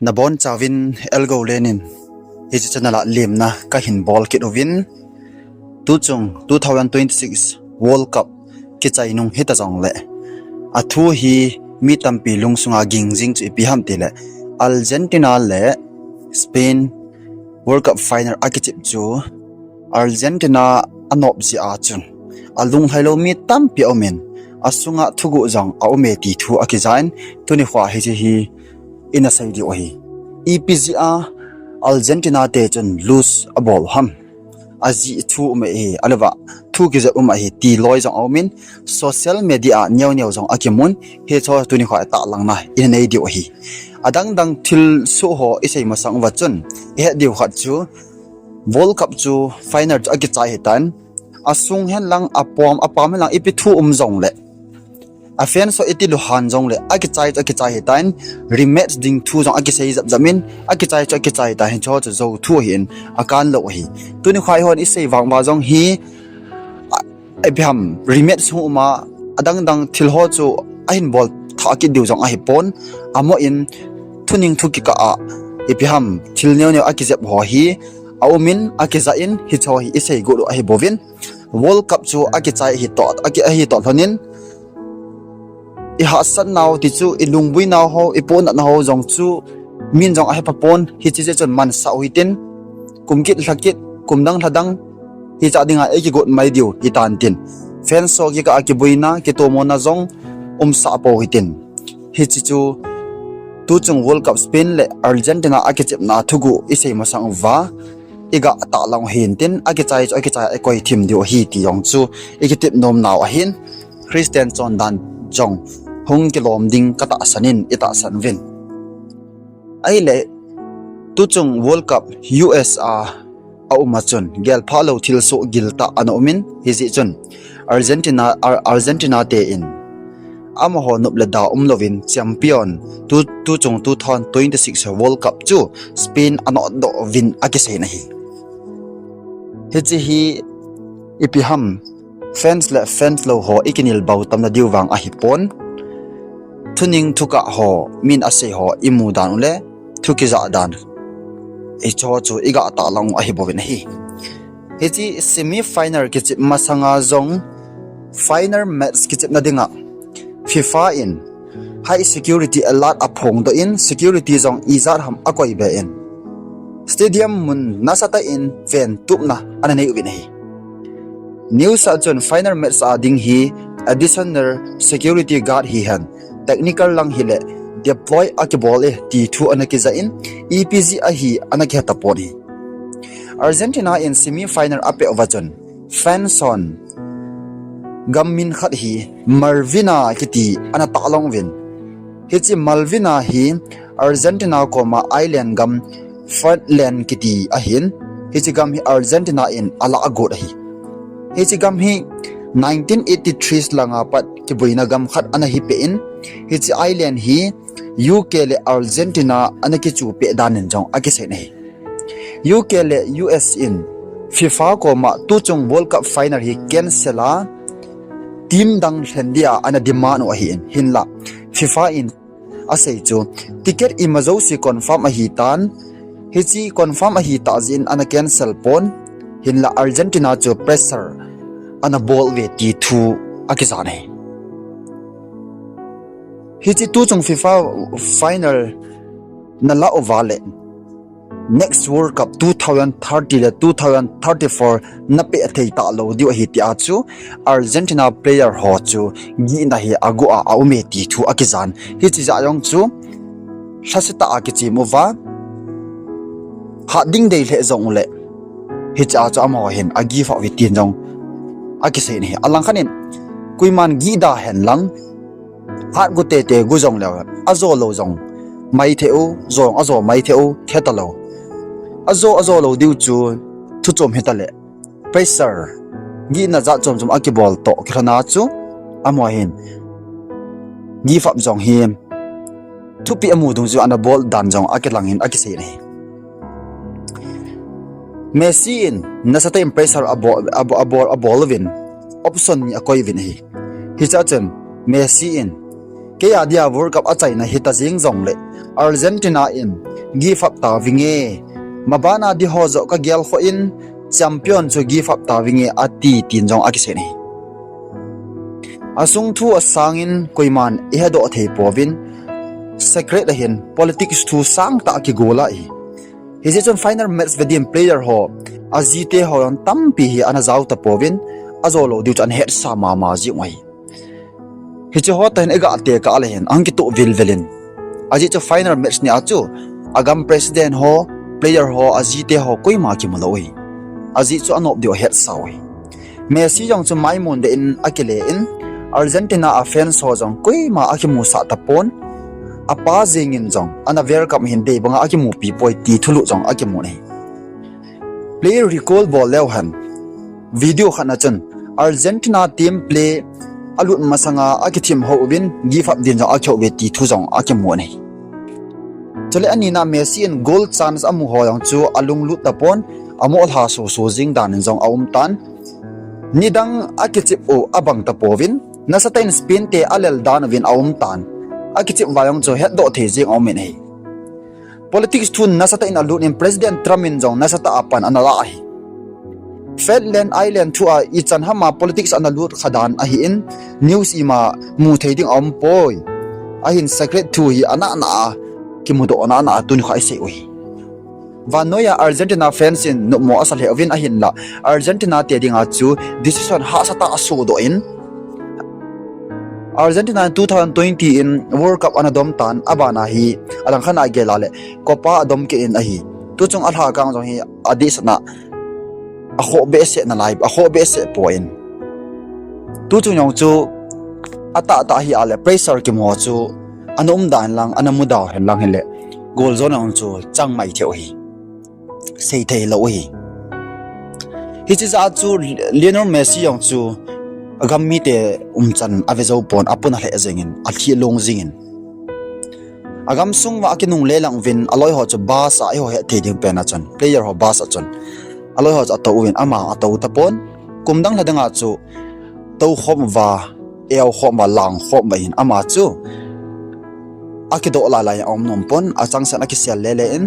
Nabon chawin elgo lenin hichi chanala limna ka hin ball kit ovin tu chung 2026 World Cup ki chainung hita jong le athu hi mi tampi lungsunga gingjing chu ipiham tile Argentina le Spain World Cup final akichip chu Argentina anop ji a chun alung hailo mi tampi omen asunga thugu jang aume ti thu akizain tuni khwa hi ina saidi ohi EPGA Argentina te chun lose a ball ham aji thu me he alwa thu ki za hi ti loi jang aumin social media nyau jang akimun he cho tuni khwa ta langna ina nei di ohi adang dang thil su ho isei masang wa chun he diu khat chu World Cup chu final chu akichai hetan asung hen lang apam lang ipi thu jong le a fan so iti lu han jong le akichai hetan rematch ding thu jong akisei zap zamin akichai ta hen cho zo thu hin akan lo hi tuni khwai hon isei wang ba jong hi abham rematch su ma adang dang thil ho chu ahin ball tha ki diu jong a hi pon amo in thuning thu ki ka a ibham thil neu akizep ho hi aumin akiza in hi cho hi isei go a hi bovin World Cup chu akichai hi to thonin I hasan naw ti chu ilungbui naw ho ipon na ho jong chu min jong a he papon hi chi chon man sa huitin kumkit lakit kumdang thadang hi cha dinga e ki got mai diu hi tan tin fan so ki ka akibuina ki to mona jong sa po hitin hi chi chu tu chung World Cup Spain le Argentina akichip na thugu isei masang wa iga ta long hin tin akichai ekoi thim diu hi ti yong chu ikitip nom naw a hin Christian Chon dan jong hung kilom ding kata sanin ita sanvin ai le tu chung World Cup USA au machun gel phalo thil so gilta anomin hizi chun Argentina te in amaho nuble da lovin champion tu chung 2026 World Cup chu Spain anot do win akise na hi hichi hi ipiham fans lo ho ikinil baw tamna diwang a hipon thuning thuka ho min ase ho imu dan le thuki za dan e cho chu iga ta long a hibovin hi hichi semi final ki chip masanga zong final match ki chip na dinga FIFA in high security alert aphong do in security zong izar ham akoi be in stadium mun nasata in ven tupna ananei ubin hi News John final match ding hi additional security guard hi han technical lang hile deploy akibole t2 anakiza in EPG hi anakha tapon hi Argentina in semi final ape ovachon fanson gammin khat hi Malvina kiti ana talong win hichi Malvina hi Argentina koma island gam Ferdinand kiti ahin hichi gam hi Argentina in ala agot hi hichi gam hi 1983 langa pat kibuina gam khat ana hi pe in hichi island hi UK le Argentina ana ki chu pe danin jong akise nei UK le US in FIFA ko ma tu chung World Cup final hi cancela team dang hlendia ana demand o hi hinla FIFA in asei chu ticket imazo si confirm a hi tan hichi confirm a hi ta jin ana cancel pon hinla Argentina chu pressure ana ball ve ti thu akizane hichi tu chung FIFA final na la ovale next World Cup 2030 le 2034 na pe thei ta lo dio hi ti achu Argentina player ho chu gi na hi agu a aume ti thu akizan hichi ja yong chu thasita akichi mova ha ding dei le zong le hicha cha mo hen agi fa wi tin jong akise ni alang khanin kuiman gi da hen lang hat gu te gu jong le azo lo jong mai theu zong azo mai theu khetalo azo lo diu chu thu chom hetale pressure gi na za chom akibol to khana chu amo hen gi fa jong him thu pi amu dung ju ana ball dan jong akilang hin akise ni Messi in nasata pressure abo win option ni akoi win hi hichachen Messi in ke adia World Cup achai na hita jing jong le Argentina in give up ta vinge mabana di hozo ka gel kho in champion chu give up ta vinge ati tin jong akise ni asung thu asangin koiman ehedo thei povin secret hin politics thu sang ta ki gola hi his is on final match with player ho azite ho on tampi hi ana zaw ta povin azolo diu chan het sama ma ji ngai hi chu ho ten ega te ka ale hen angki to vilvelin aji chu final match ni achu agam president ho player ho azite ho koima ki maloi aji chu anop dio het sawi messi jong chu mai mon de in akile in Argentina offense ho jong koima akimu sa tapon apa zingin jong ana ver kam hin de banga akimu pi poi ti thulu jong akimu nei play recall ball lewhan video khana chun Argentina team play alut masanga akithim ho win give up din jong akho be ti thu jong akimu nei chole anina messi in goal chance amu ho yang chu alung lut tapon amol ha so jing dan jong aum tan nidang akichip o abang tapovin nasatain spin te alel dan win aum tan akichip wayong cho het do the jing aumen hei politics thun nasata in alut in president Trump in jong nasata apan anala hi Fedland Island thu a ichan hama politics analut khadan a hi in news ima mu theiding om poi a hin secret thu hi ana na kimudo ana na tun khai se oi vanoya Argentina fans in no mo asal he win a hin la Argentina te dinga chu decision ha sata aso do in Argentina 2020 in World Cup anadom tan abana hi alang khana gelale copa adom ke in a hi tu chung alha kang jong hi adisna a kho be se na live a kho be se point tu chung yong chu ata ta hi ale pressure ki mo chu anom dan lang anamudaw hen lang hele goal zone on chu chang mai theo hi sei thei lo hi hi chi za chu Lionel Messi yong chu agam mi te chan avezo pon apuna le azengin athi long zingin agam sung wa akinung lelang win aloi ho chu bas a ho he theding pen a chan player ho bas a chan aloi ho cha to win ama ato tapon kumdang ladanga chu to khom wa eo khom wa lang khom ba hin ama chu akido la la om nom pon achang san akisel lele in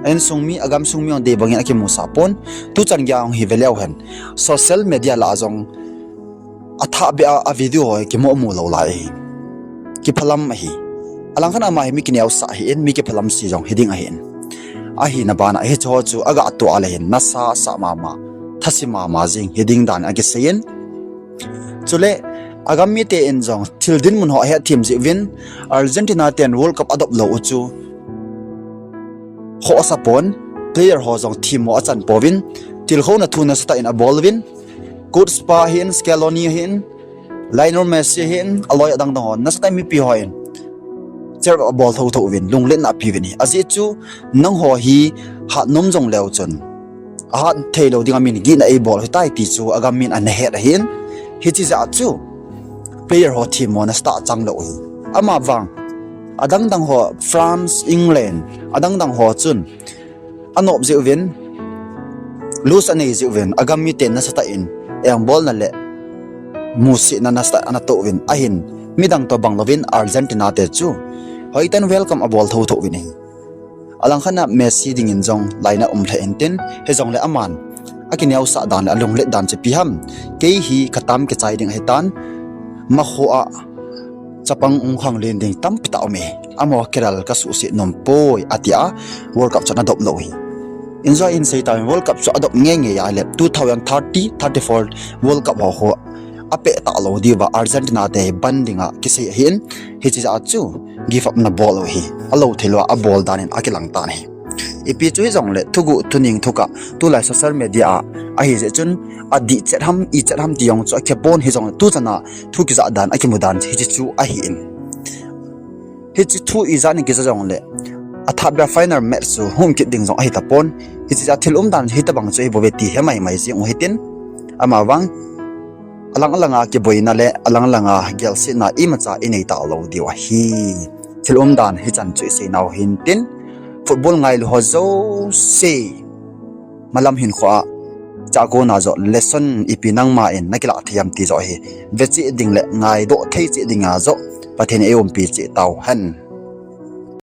en sungmi agam sungmi on de bangin akimusa pon tu chan gyang hi veleu hen social media la jong atha be a video hoy ki mo mu lo lai ki phalam hi alang khana ma hi mi kinew sa hi en mi ki phalam si jong heading a hin a hi na bana he cho chu aga to ale hin na sa ma thasima ma jing heading dan age sein chule agam mi te en jong children mun ho he team ji win Argentina ten World Cup adop lo chu ho sapon player ho jong team mo achan povin til ho na thuna sta in a ball win good spa hin Scaloni hin Lionel Messi hin aloi adang dang hon nasa mi pi hoin cher a ball tho win lung len na pi win azi chu nang ho hi ha nom jong leo chun a hat thailo ding amin gi na a ball tai ti chu agam min an he hin hi chi za chu player ho team mo na sta chang lo ama wang adang dang ho France England adang dang ho chun anop je win lose anei je win agam mi ten na sata in yang bol na le musi na nasta anato win ahin midang to bang lovin Argentina te chu hoitan welcome a ball tho win alang khana Messi ding in jong laina the enten he jong le aman akinew sa dan along le dan che piham ke hi khatam ke chai ding hetan ma kho a chapang ung khang len ding tam pita me amo keral ka su si nom poi atia World Cup chana dop loi enjoy in say time World Cup so adop ngei ya le 2030 34 World Cup ho ape ta lo diwa Argentina te bandinga kisi hin hi chi a chu give up na ball hi alo thelo a ball danin akilang ta ni ipi chu jong le thugu tuning thuka tu lai social media a hi je chun adi chetham I chetham tiong chu khepon hi jong tu chana thu ki za dan akimudan hi chi chu a hi in hi chi thu I zani ki jong le athabra final match so home kit ding jong ai tapon hi chi thil dan hi ta bang chu bo beti hemai mai ji u hitin ama wang alanga ki boina le alanga gelsi na imacha inei ta lo diwa hi thil dan hi chan chu se naw hin tin football ngai lo zo se malam hin kho cha ko na zo lesson ipinang ma en nakila thiam ti zo hi vechi ding le ngai do thei chi dinga zo pathen eom pi chi taw han